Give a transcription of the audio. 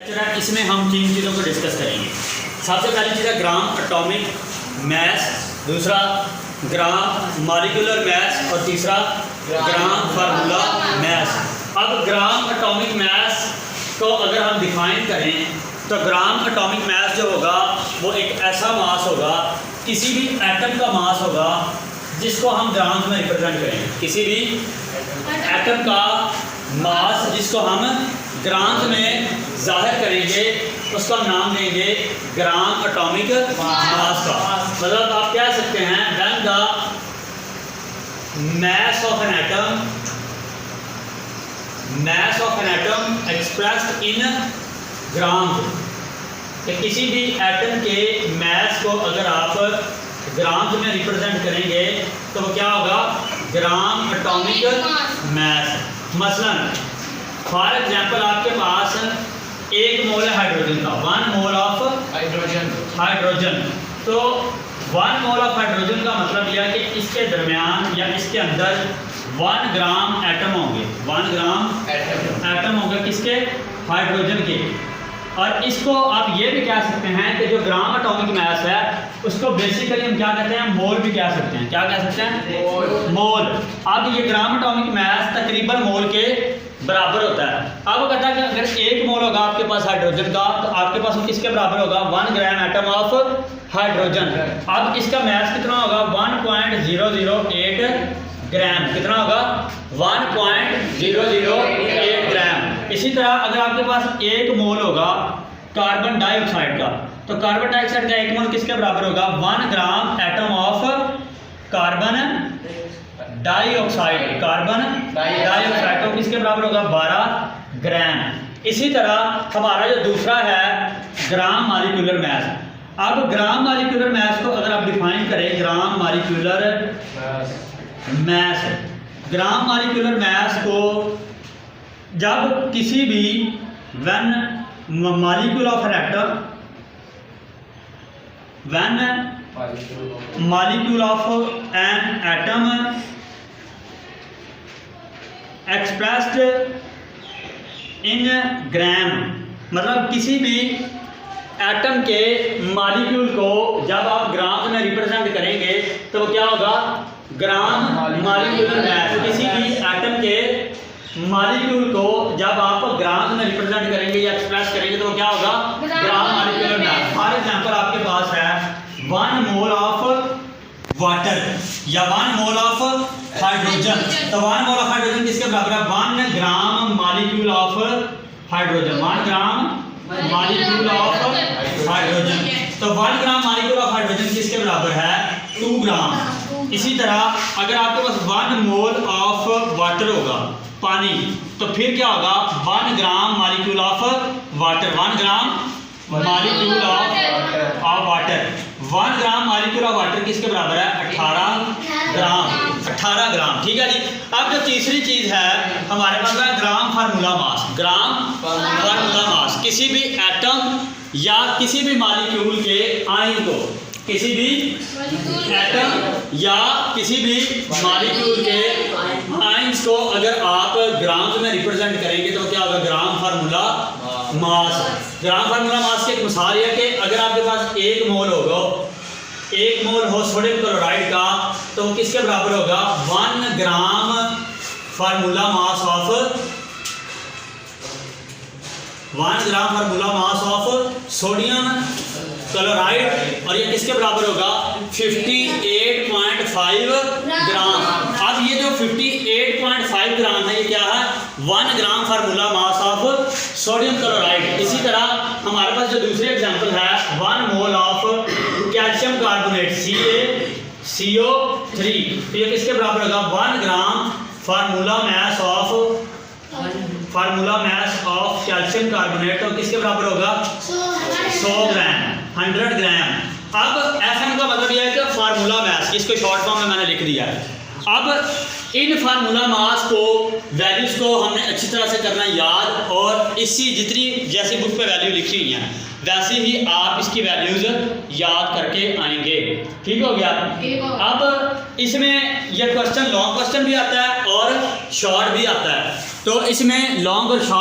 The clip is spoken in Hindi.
इसमें हम 3 चीज़ों को डिस्कस करेंगे। सबसे पहली चीज़ है ग्राम एटॉमिक मैस, दूसरा ग्राम मॉलिक्यूलर मैस और तीसरा ग्राम फार्मूला मैस। अब ग्राम एटॉमिक मैस को अगर हम डिफाइन करें तो ग्राम एटॉमिक मैस जो होगा वो एक ऐसा मास होगा, किसी भी एटम का मास होगा जिसको हम ग्राम में रिप्रेजेंट करेंगे। किसी भी एटम का मास जिसको हम ग्राम में जाहिर करेंगे उसका नाम देंगे ग्राम एटॉमिक मास का। मतलब आप कह सकते हैं when the mass of an atom expressed in ग्राम, कि किसी भी एटम के मैस को अगर आप ग्राम में रिप्रेजेंट करेंगे तो वो क्या होगा, ग्राम एटॉमिक मैस। मसलन फॉर एग्जांपल आपके पास 1 मोल है हाइड्रोजन का, 1 मोल ऑफ हाइड्रोजन। तो 1 मोल ऑफ हाइड्रोजन का मतलब यह है कि इसके दरमियान या इसके अंदर 1 ग्राम एटम होंगे, 1 ग्राम एटम होंगे किसके, हाइड्रोजन के। और इसको आप ये भी कह सकते हैं कि जो ग्राम एटॉमिक मैस है उसको बेसिकली हम क्या कहते हैं, मोल भी कह सकते हैं। क्या कह सकते हैं, मोल। अब ये ग्राम एटॉमिक मैस तकरीबन मोल के बराबर होता है। अब वो कहता है कि अगर 1 मोल होगा आपके पास हाइड्रोजन का तो आपके पास वो किसके बराबर होगा, 1 ग्राम एटम ऑफ हाइड्रोजन। अब इसका मैस कितना होगा, 1.008 ग्राम। कितना होगा, 1.008 ग्राम। इसी तरह अगर आपके पास 1 मोल होगा कार्बन डाइऑक्साइड का तो कार्बन डाइऑक्साइड का 1 मोल किसके बराबर होगा, 1 gram atom of carbon dioxide. Carbon dioxide तो किसके बराबर होगा, 12 ग्राम। इसी तरह हमारा जो दूसरा है ग्राम मॉलिक्यूलर मैस। अब ग्राम मॉलिक्यूलर मैस को अगर आप डिफाइन करें, gram molecular mass, gram molecular mass को जब किसी भी when molecule of an atom, when molecule of an atom expressed in gram, मतलब किसी भी एटम के मॉलिक्यूल को जब आप ग्राम में रिप्रेजेंट करेंगे तो क्या होगा, ग्राम मॉलिक्यूलर मैस। किसी भी एटम के मॉलिक्यूल को जब आप ग्राम में रिप्रेजेंट करेंगे या एक्सप्रेस करेंगे तो क्या होगा, gram molecular mass. For example आपके पास है 1 मोल ऑफ वाटर या 1 मोल ऑफ हाइड्रोजन। तो 1 मोल ऑफ हाइड्रोजन किसके बराबर है, 1 gram molecule of hydrogen. 1 gram molecule of hydrogen. तो 1 ग्राम मॉलिक्यूल ऑफ हाइड्रोजन किसके बराबर है, 2 ग्राम। इसी तरह अगर आपके पास 1 मोल ऑफ वाटर होगा, पानी, तो फिर क्या होगा, 1 gram molecule of water. 1 gram molecule of water. 1 gram molecule of water किसके बराबर है, 18 ग्राम। 18 ग्राम, ठीक है जी। अब जो तीसरी चीज है हमारे पास है ग्राम फार्मूला मास। ग्राम फार्मूला मास किसी भी एटम या किसी भी मॉलिक्यूल के आयन को, किसी भी एटम या किसी भी मॉलिक्यूल के आयंस को अगर आप ग्राम में रिप्रेजेंट करेंगे तो क्या होगा, ग्राम फार्मूला मास। ग्राम फार्मूला मास की एक मिसाल है कि अगर आपके पास 1 मोल होगा, 1 मोल हो सोडियम क्लोराइड का तो किसके बराबर होगा, 1 gram formula mass of 1 gram formula mass of sodium chloride. और ये किसके बराबर होगा, 58.5 ग्राम। अब ये जो 58.5 ग्राम है ये क्या है, 1 gram formula mass of sodium chloride. इसी तरह हमारे पास जो दूसरी एग्जांपल है 1 mole of calcium carbonate CO3, तो ये किसके बराबर होगा, 1 gram formula mass of calcium carbonate तो किसके बराबर होगा, 100 ग्राम, 100 ग्राम। अब FM का मतलब यह है कि फार्मूला मैस, इसको शॉर्ट फॉर्म में मैंने लिख दिया है। अब इन फार्मूला मास को वैल्यूज़ को हमने अच्छी तरह से करना याद, और इसी जितनी जैसी बुक पे वैल्यू लिखी हुई हैं वैसे ही आप इसकी वैल्यूज़ याद करके आएंगे। ठीक हो गया। अब इसमें यह क्वेश्चन लॉन्ग क्वेश्चन भी आता है और शॉर्ट भी आता है। तो इसमें लॉन्ग और शॉर्ट